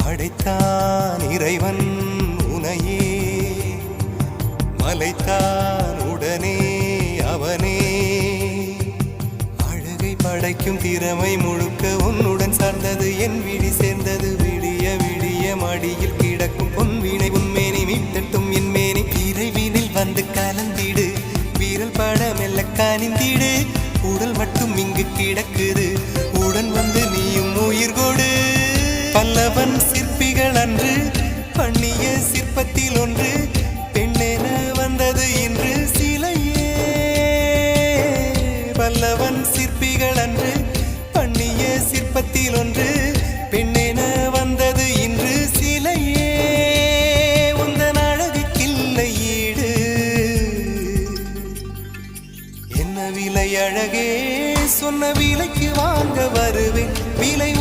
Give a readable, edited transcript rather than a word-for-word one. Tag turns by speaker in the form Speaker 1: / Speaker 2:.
Speaker 1: படைத்தான் இறைவன் உனையே, மலைத்தான் உடனே அவனே. அழகை படைக்கும் திறமை முழுக்க உன்னுடன் சார்ந்தது, என் விழி சேர்ந்தது. விடிய விடிய மடியில் கிடக்கும் பொன்வினை உன்மேனி மீட்டட்டும் என் மேனி. இறைவினில் வந்து கலந்திடு, வீரல் பட மெல்ல காணிந்திடு. உடல் மட்டும் இங்கு கிடக்குது, உடன் வந்து நீயும் உயிர் கொடு. பல்லவன் சிற்பிகள் அன்று பண்ணிய சிற்பத்தில் ஒன்று, பெண்ணென வந்தது இன்று சிலையே. பல்லவன் சிற்பிகள் அன்று பண்ணிய சிற்பத்தில் ஒன்று, பெண்ணென வந்தது இன்று சிலையே. உந்தன் அழகுக்கில்லை ஈடு, என்ன விலை அழகே, சொன்ன விலைக்கு வாங்க வருவேன். விலை